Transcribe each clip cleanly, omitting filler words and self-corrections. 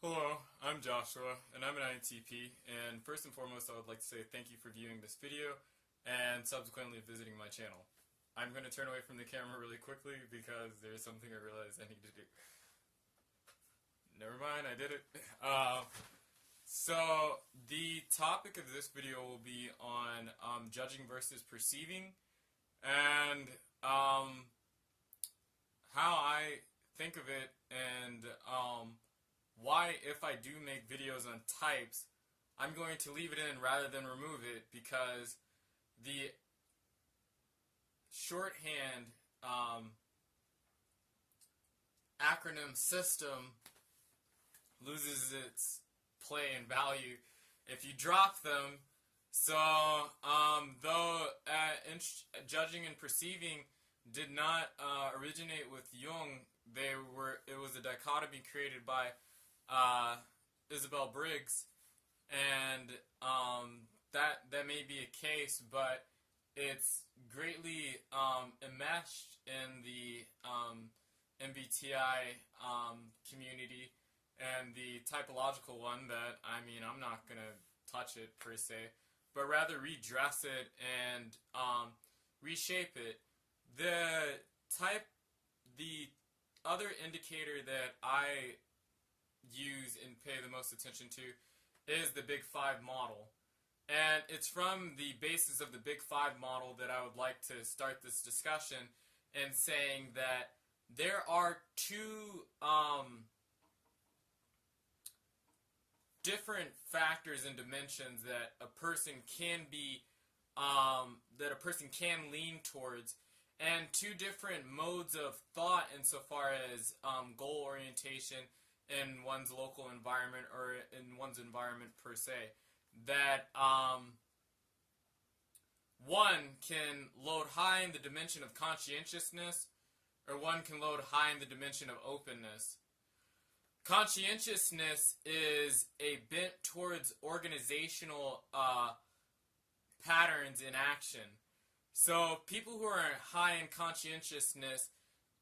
Hello, I'm Joshua, and I'm an INTP, and first and foremost I would like to say thank you for viewing this video, and subsequently visiting my channel. I'm going to turn away from the camera really quickly because there's something I realized I need to do. Never mind, I did it. So the topic of this video will be on judging versus perceiving, and how I think of it, and why, if I do make videos on types, I'm going to leave it in rather than remove it, because the shorthand acronym system loses its play and value if you drop them. So though judging and perceiving did not originate with Jung, it was a dichotomy created by Isabel Briggs, and that may be a case, but it's greatly enmeshed in the MBTI community and the typological one that, I'm not going to touch it per se, but rather redress it and reshape it. The other indicator that I use and pay the most attention to is the Big Five model. And it's from the basis of the Big Five model that I would like to start this discussion in saying that there are two different factors and dimensions that a person can lean towards, and two different modes of thought insofar as goal orientation in one's local environment or in one's environment per se. That one can load high in the dimension of conscientiousness, or one can load high in the dimension of openness. Conscientiousness is a bent towards organizational patterns in action. So people who are high in conscientiousness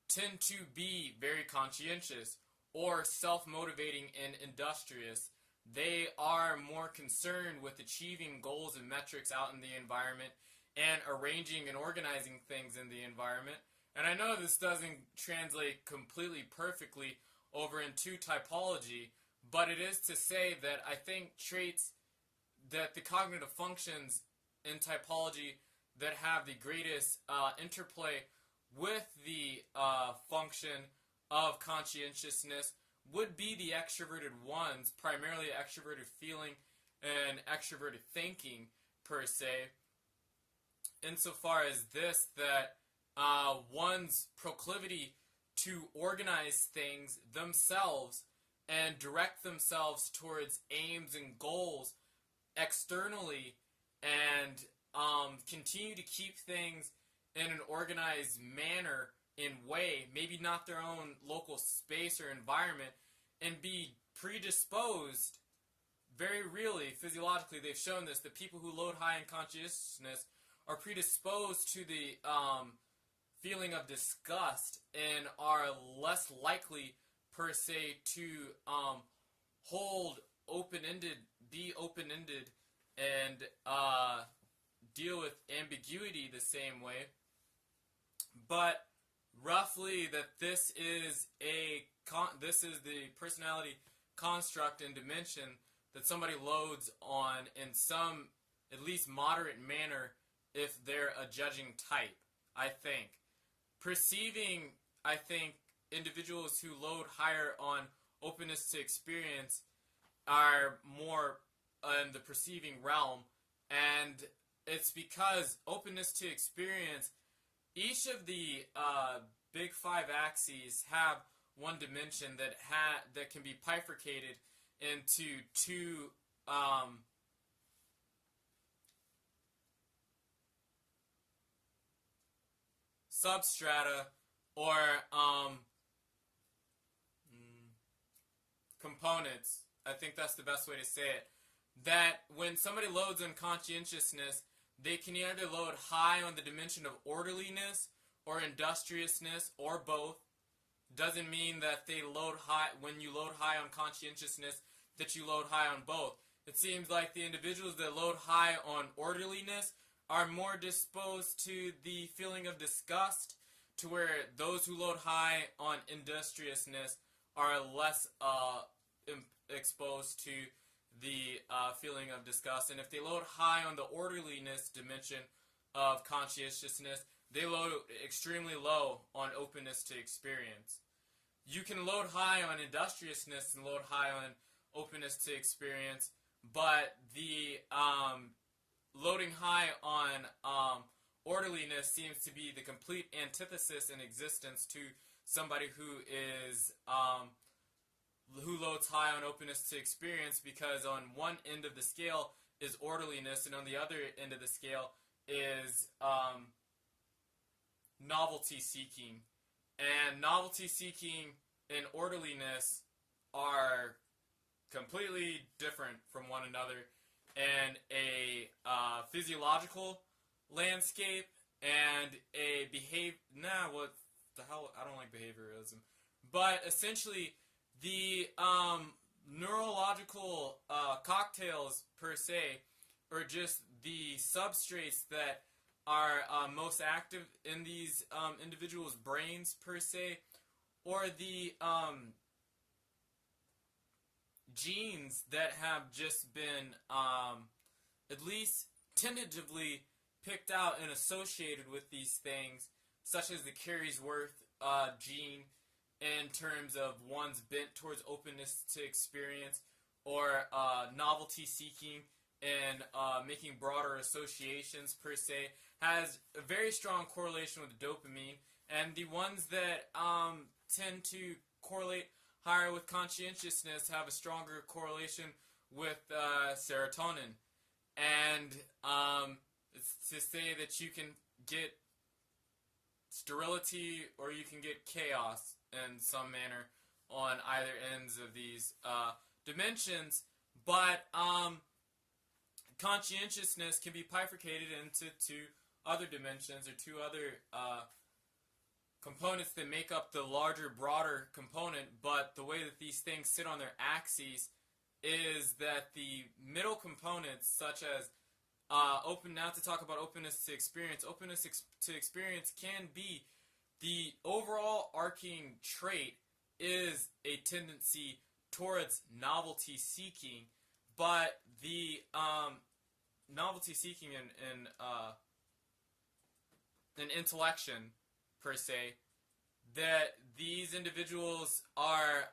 tend to be very conscientious or self-motivating and industrious. They are more concerned with achieving goals and metrics out in the environment and arranging and organizing things in the environment. And I know this doesn't translate completely perfectly over into typology, but it is to say that I think traits that the cognitive functions in typology that have the greatest interplay with the function of conscientiousness would be the extroverted ones, primarily extroverted feeling and extroverted thinking per se, insofar as this, that one's proclivity to organize things themselves and direct themselves towards aims and goals externally and continue to keep things in an organized manner in way, maybe not their own local space or environment, and be predisposed, very really, physiologically, they've shown this, that people who load high in consciousness are predisposed to the feeling of disgust and are less likely, per se, to hold open-ended, be open-ended, and deal with ambiguity the same way. But roughly, that this is the personality construct and dimension that somebody loads on in some at least moderate manner if they're a judging type, I think. Perceiving, I think, individuals who load higher on openness to experience are more in the perceiving realm, and it's because openness to experience, each of the Big Five axes have one dimension that can be bifurcated into two substrata or components. I think that's the best way to say it. That when somebody loads on conscientiousness, they can either load high on the dimension of orderliness or industriousness, or both. doesn't mean that they load high. When you load high on conscientiousness, that you load high on both. It seems like the individuals that load high on orderliness are more disposed to the feeling of disgust, to where those who load high on industriousness are less exposed to the feeling of disgust. And if they load high on the orderliness dimension of conscientiousness, they load extremely low on openness to experience. You can load high on industriousness and load high on openness to experience, but the loading high on orderliness seems to be the complete antithesis in existence to somebody who is who loads high on openness to experience, because on one end of the scale is orderliness, and on the other end of the scale is novelty seeking. And novelty seeking and orderliness are completely different from one another in a physiological landscape and a what the hell, I don't like behavioralism, but essentially the neurological cocktails per se, or just the substrates that are most active in these individuals' brains per se, or the genes that have just been at least tentatively picked out and associated with these things, such as the Carries-Worth gene in terms of one's bent towards openness to experience, or novelty seeking and making broader associations per se, has a very strong correlation with dopamine. And the ones that tend to correlate higher with conscientiousness have a stronger correlation with serotonin. And it's to say that you can get sterility or you can get chaos in some manner on either ends of these dimensions, but conscientiousness can be bifurcated into two other dimensions, or two other components that make up the larger, broader component. But the way that these things sit on their axes is that the middle components, such as now to talk about openness to experience, to experience can be the overall arcing trait is a tendency towards novelty seeking, but the novelty seeking and intellection per se, that these individuals are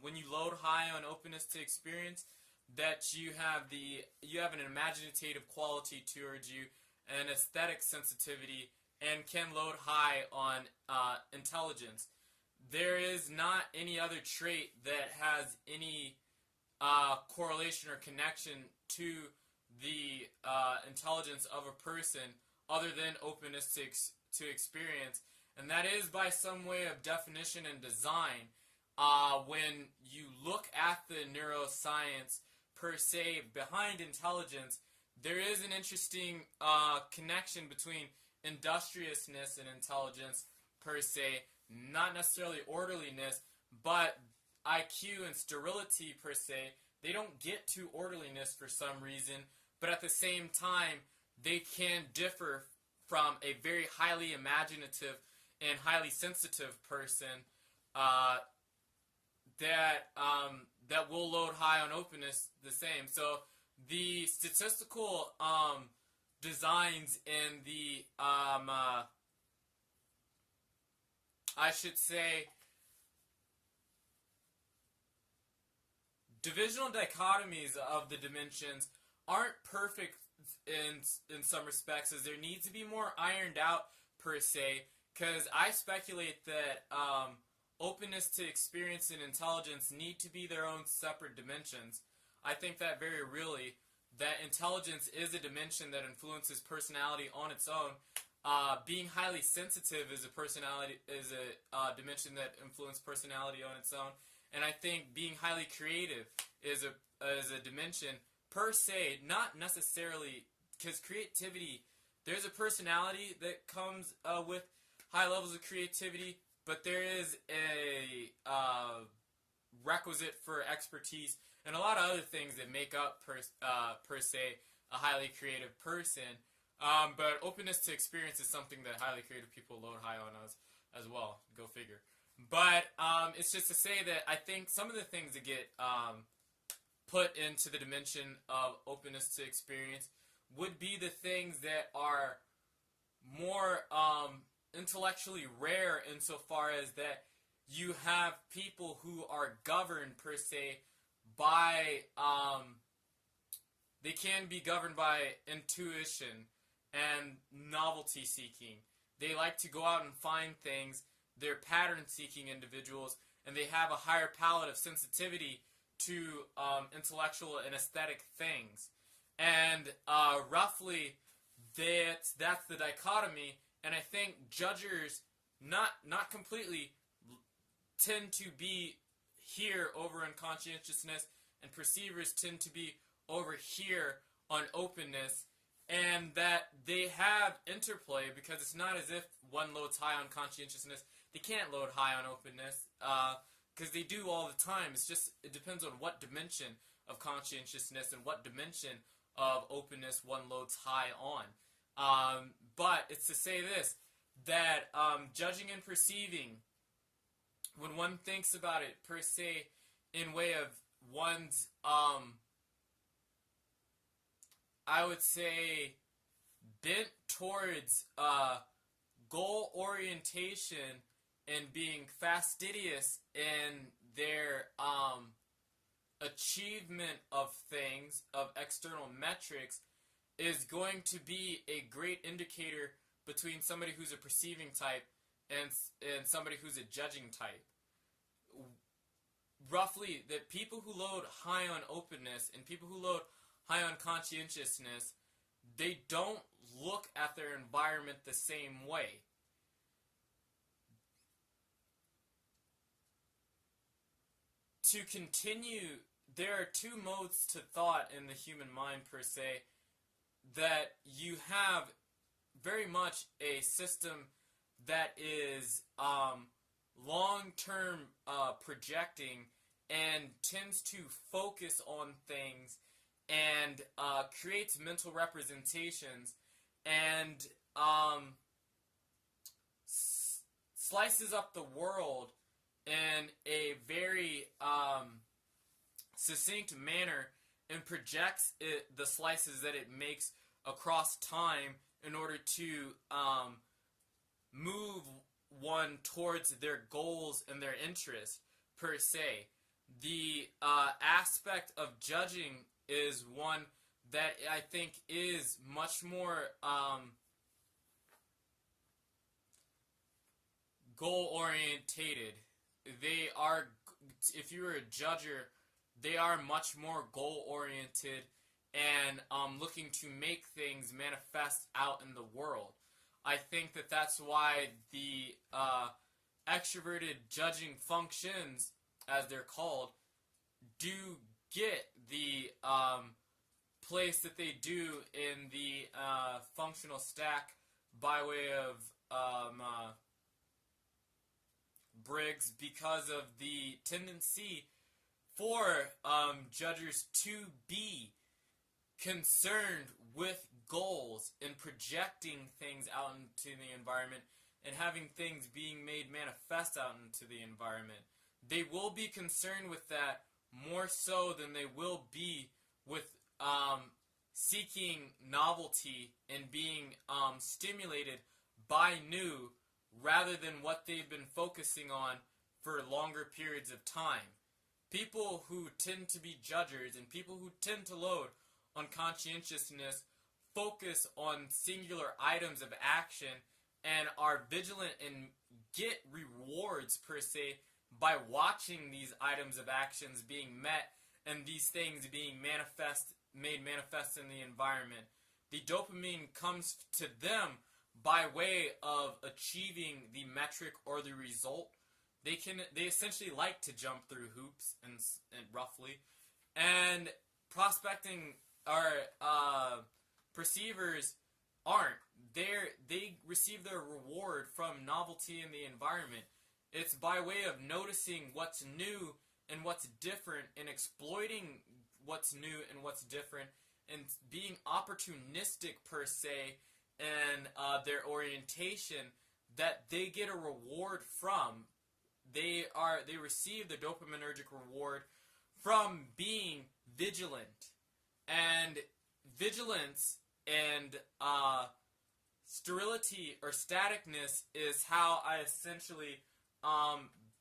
when you load high on openness to experience, that you have an imaginative quality towards you, an aesthetic sensitivity, and can load high on intelligence. There is not any other trait that has any correlation or connection to the intelligence of a person other than openness to experience, and that is by some way of definition and design. When you look at the neuroscience per se behind intelligence, there is an interesting connection between industriousness and intelligence per se, not necessarily orderliness, but IQ and sterility per se. They don't get to orderliness for some reason, but at the same time, they can differ from a very highly imaginative and highly sensitive person that will load high on openness the same. So the statistical designs in the I should say divisional dichotomies of the dimensions aren't perfect in some respects, as there needs to be more ironed out per se, because I speculate that openness to experience and intelligence need to be their own separate dimensions. I think that very really, that intelligence is a dimension that influences personality on its own. Being highly sensitive is a dimension that influences personality on its own, and I think being highly creative is a dimension per se, not necessarily, because creativity, there's a personality that comes with high levels of creativity, but there is a requisite for expertise and a lot of other things that make up per se a highly creative person. But openness to experience is something that highly creative people load high on us as well. Go figure. But it's just to say that I think some of the things that get put into the dimension of openness to experience would be the things that are more intellectually rare insofar as that you have people who are governed per se by they can be governed by intuition and novelty seeking. They like to go out and find things. They're pattern seeking individuals, and they have a higher palette of sensitivity to intellectual and aesthetic things. And roughly that's the dichotomy, and I think judgers not completely tend to be here over in conscientiousness, and perceivers tend to be over here on openness, and that they have interplay, because it's not as if one loads high on conscientiousness, they can't load high on openness, because they do all the time. It's just, it depends on what dimension of conscientiousness and what dimension of openness one loads high on. But it's to say this, that judging and perceiving, when one thinks about it per se in way of one's, I would say, bent towards goal orientation and being fastidious in their achievement of things, of external metrics, is going to be a great indicator between somebody who's a perceiving type and somebody who's a judging type. Roughly, that people who load high on openness and people who load high on conscientiousness, they don't look at their environment the same way. To continue, there are two modes to thought in the human mind per se, that you have very much a system that is long-term projecting and tends to focus on things and creates mental representations and slices up the world in a very succinct manner and projects the slices that it makes across time in order to move one towards their goals and their interests per se. The aspect of judging is one that I think is much more goal-orientated. They are, if you're a judger, they are much more goal-oriented and looking to make things manifest out in the world. I think that that's why the extroverted judging functions, as they're called, do get the place that they do in the functional stack by way of Briggs, because of the tendency for judgers to be concerned with goals and projecting things out into the environment and having things being made manifest out into the environment. They will be concerned with that more so than they will be with seeking novelty and being stimulated by new, rather than what they've been focusing on for longer periods of time. People who tend to be judgers and people who tend to load on conscientiousness focus on singular items of action and are vigilant and get rewards per se by watching these items of actions being met and these things being made manifest in the environment. The dopamine comes to them by way of achieving the metric or the result. They essentially like to jump through hoops and roughly, and prospecting or perceivers aren't. They receive their reward from novelty in the environment. It's by way of noticing what's new and what's different and exploiting what's new and what's different and being opportunistic per se and their orientation that they get a reward from. They receive the dopaminergic reward from being vigilant. And vigilance and sterility or staticness is how I essentially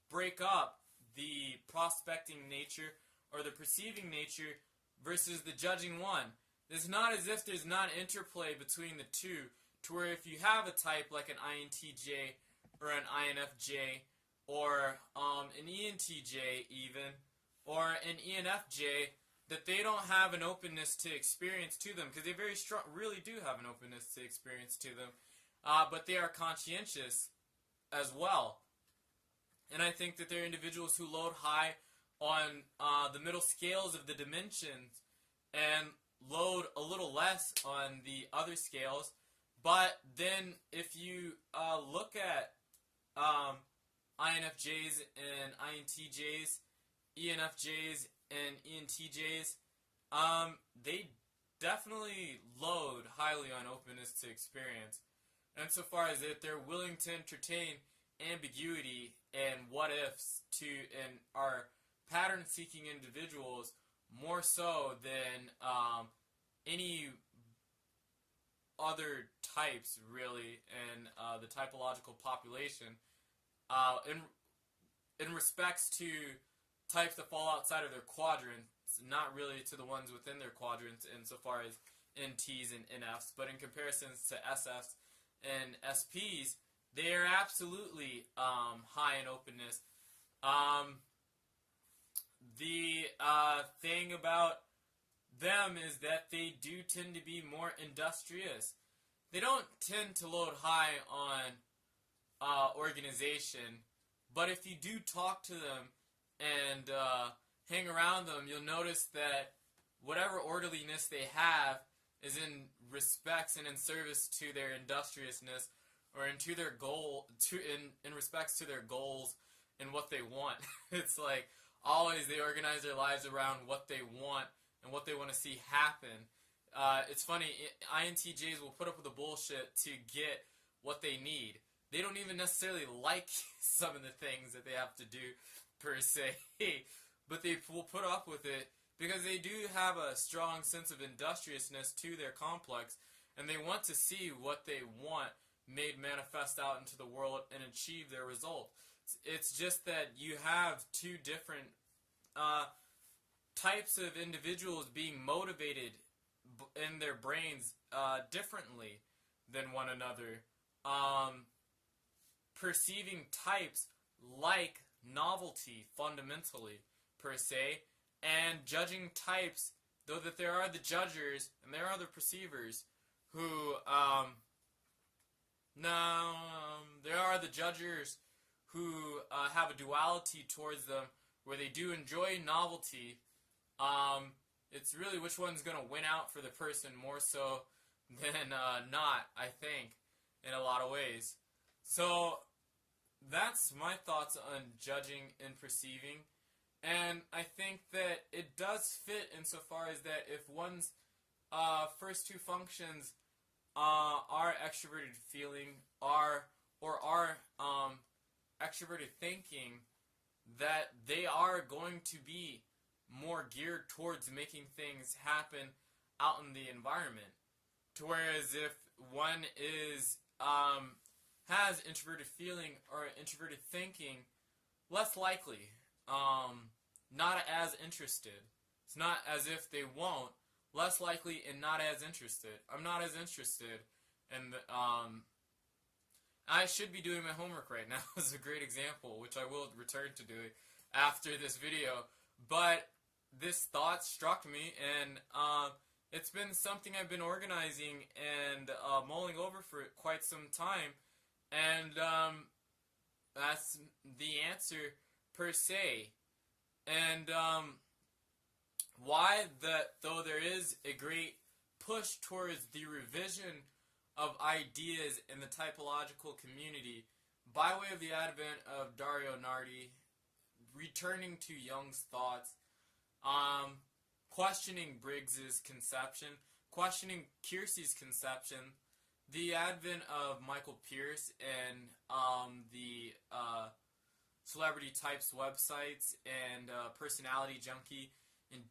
break up the prospecting nature or the perceiving nature versus the judging one. It's not as if there's not interplay between the two, to where if you have a type like an INTJ or an INFJ or an ENTJ even, or an ENFJ, that they don't have an openness to experience to them, because they really do have an openness to experience to them, but they are conscientious as well. And I think that they're individuals who load high on the middle scales of the dimensions and load a little less on the other scales. But then if you look at INFJs and INTJs, ENFJs and ENTJs, they definitely load highly on openness to experience. And so far as that they're willing to entertain ambiguity and what ifs and are pattern seeking individuals more so than any other types really in the typological population in respects to types that fall outside of their quadrants, not really to the ones within their quadrants insofar as NTs and NFs, but in comparisons to SFs and SPs, they are absolutely high in openness. The thing about them is that they do tend to be more industrious. They don't tend to load high on organization, but if you do talk to them and hang around them, you'll notice that whatever orderliness they have is in respects and in service to their industriousness, or into their goal, in respects to their goals and what they want. It's like always they organize their lives around what they want and what they want to see happen. It's funny, INTJs will put up with the bullshit to get what they need. They don't even necessarily like some of the things that they have to do per se, but they will put up with it because they do have a strong sense of industriousness to their complex, and they want to see what they want made manifest out into the world and achieve their result. It's just that you have two different types of individuals being motivated in their brains differently than one another. Perceiving types like novelty fundamentally per se, and judging types, though that there are the judgers and there are the perceivers who there are the judgers who have a duality towards them where they do enjoy novelty. It's really which one's going to win out for the person more so than not, I think, in a lot of ways. So that's my thoughts on judging and perceiving. And I think that it does fit insofar as that if one's first two functions are extroverted feeling or are extroverted thinking, that they are going to be more geared towards making things happen out in the environment. To whereas if one is has introverted feeling or introverted thinking, less likely, not as interested. It's not as if they won't, less likely and not as interested. I'm not as interested, and I should be doing my homework right now is a great example, which I will return to doing after this video. But this thought struck me, and it's been something I've been organizing and mulling over for quite some time, and that's the answer per se. And why that, though there is a great push towards the revision of ideas in the typological community by way of the advent of Dario Nardi, returning to Jung's thoughts, questioning Briggs's conception, questioning Keirsey's conception, the advent of Michael Pierce and the celebrity types websites and Personality Junkie in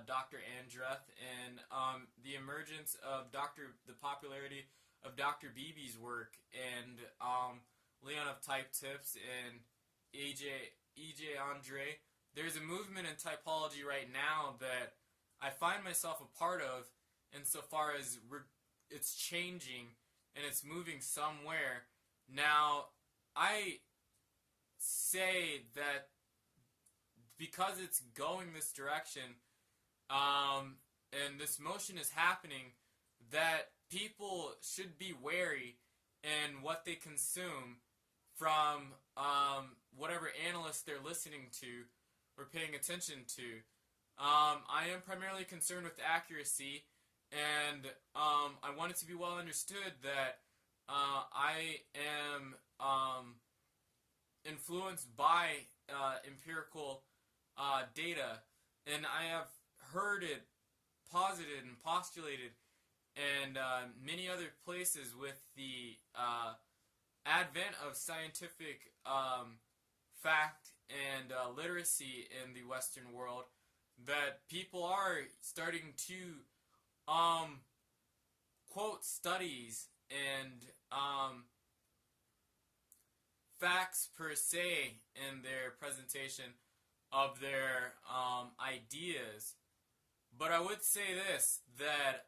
Dr. Andreth, and the emergence of the popularity of Dr. Beebe's work and Leon of Type Tips and E.J. Andre. There's a movement in typology right now that I find myself a part of insofar as it's changing and it's moving somewhere. Now, I say that because it's going this direction, and this motion is happening, that people should be wary in what they consume from whatever analysts they're listening to or paying attention to. I am primarily concerned with accuracy, and I want it to be well understood that I am influenced by empirical data, and I have heard it posited and postulated and many other places with the advent of scientific fact and literacy in the Western world, that people are starting to quote studies and facts per se in their presentation of their ideas. But I would say this, that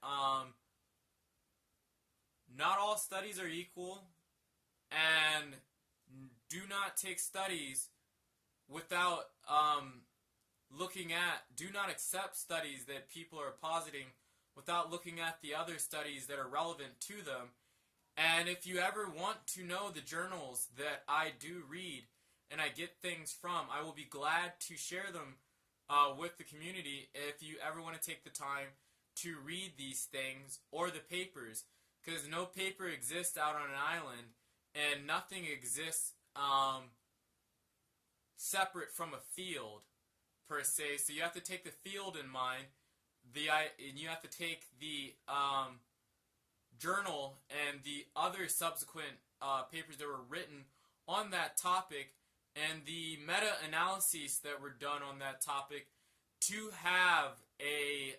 not all studies are equal, and do not take studies without do not accept studies that people are positing without looking at the other studies that are relevant to them. And if you ever want to know the journals that I do read and I get things from, I will be glad to share them with the community if you ever want to take the time to read these things or the papers, because no paper exists out on an island and nothing exists separate from a field per se. So you have to take the field in mind, and you have to take the journal and the other subsequent papers that were written on that topic and the meta-analyses that were done on that topic to have a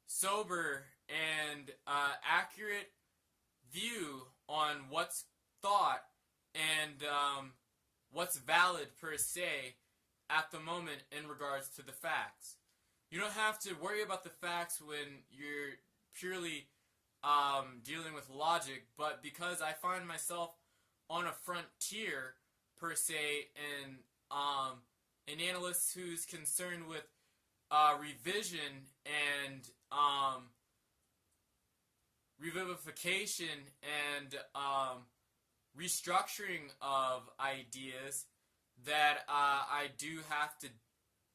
sober and accurate view on what's thought and what's valid per se at the moment in regards to the facts. You don't have to worry about the facts when you're purely dealing with logic, but because I find myself on a frontier per se and an analyst who's concerned with revision and revivification and restructuring of ideas, that I do have to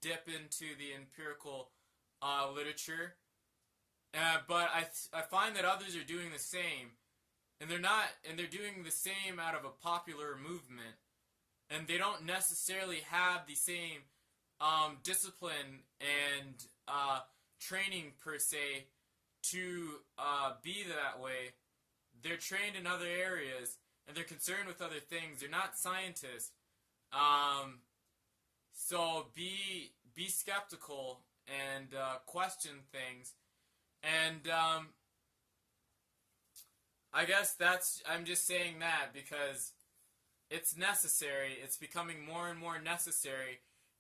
dip into the empirical literature. But I find that others are doing the same, and they're doing the same out of a popular movement, and they don't necessarily have the same discipline and training per se to be that way. They're trained in other areas, and they're concerned with other things. They're not scientists. So be skeptical and question things. And I guess I'm just saying that because it's necessary. It's becoming more and more necessary.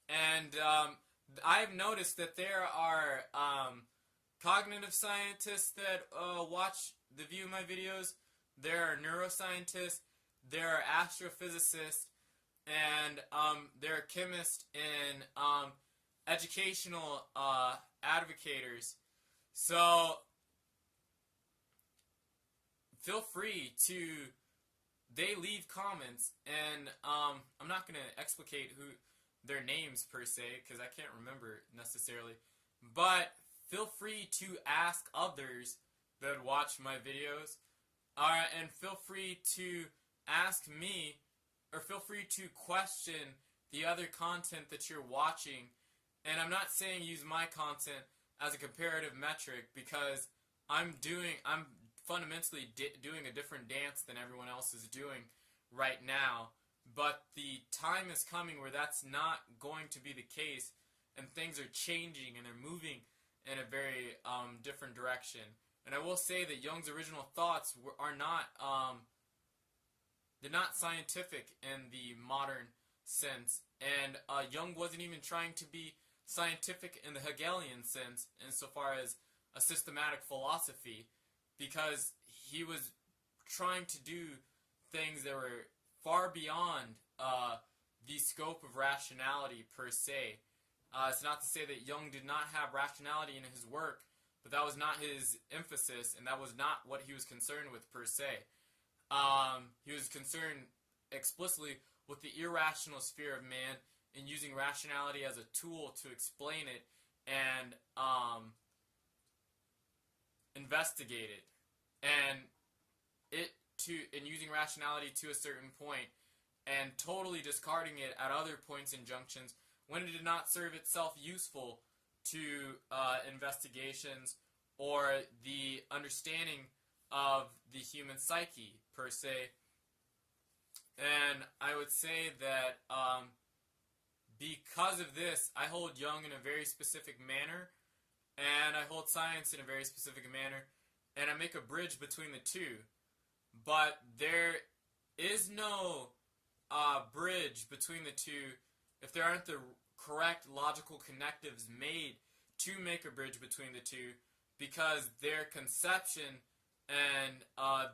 And I've noticed that there are cognitive scientists that view my videos. There are neuroscientists. There are astrophysicists. And there are chemists and educational advocators. So feel free to leave comments, and I'm not going to explicate their names per se because I can't remember necessarily, but feel free to ask others that watch my videos And feel free to ask me, or feel free to question the other content that you're watching. And I'm not saying use my content as a comparative metric, because I'm fundamentally doing a different dance than everyone else is doing right now. But the time is coming where that's not going to be the case, and things are changing and they're moving in a very different direction. And I will say that Jung's original thoughts are not they're not scientific in the modern sense, and Jung wasn't even trying to be scientific in the Hegelian sense insofar as a systematic philosophy, because he was trying to do things that were far beyond the scope of rationality per se. It's not to say that Jung did not have rationality in his work, but that was not his emphasis, and that was not what he was concerned with per se. He was concerned explicitly with the irrational sphere of man and using rationality as a tool to explain it and investigate it, and using rationality to a certain point and totally discarding it at other points and junctions when it did not serve itself useful to investigations or the understanding of the human psyche per se. And I would say that because of this, I hold Jung in a very specific manner, and I hold science in a very specific manner, and I make a bridge between the two. But there is no bridge between the two if there aren't the correct logical connectives made to make a bridge between the two, because their conception and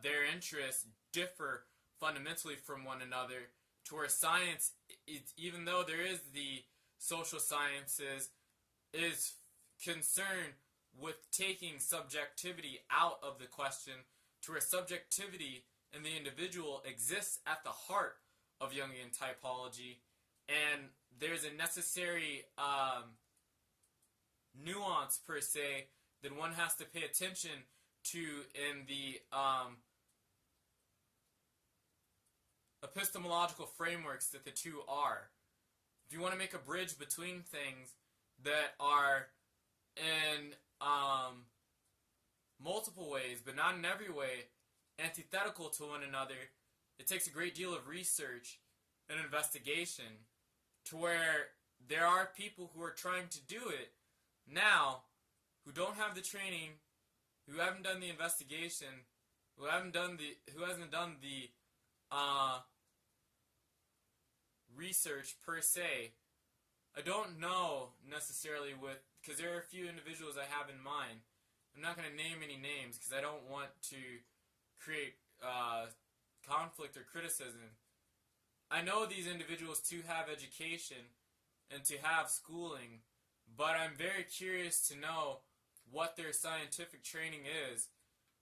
their interests differ fundamentally from one another, to where science, even though there is the social sciences, is concerned with taking subjectivity out of the question, to where subjectivity in the individual exists at the heart of Jungian typology, and there's a necessary nuance per se that one has to pay attention to in the epistemological frameworks that the two are. If you want to make a bridge between things that are in multiple ways, but not in every way, antithetical to one another, it takes a great deal of research and investigation, to where there are people who are trying to do it now who don't have the training, who haven't done the investigation, who hasn't done the research per se. I don't know necessarily because there are a few individuals I have in mind. I'm not going to name any names because I don't want to create conflict or criticism. I know these individuals to have education and to have schooling, but I'm very curious to know what their scientific training is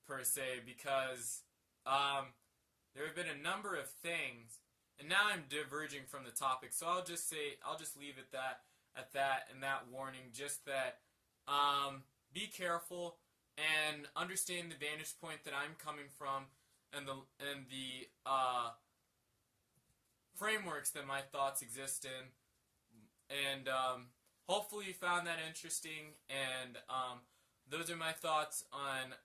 per se, because there have been a number of things, and now I'm diverging from the topic, so I'll just leave it at that and that warning, just that be careful and understand the vantage point that I'm coming from and the frameworks that my thoughts exist in, and hopefully you found that interesting, and those are my thoughts on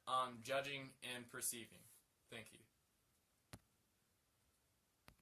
judging and perceiving. Thank you.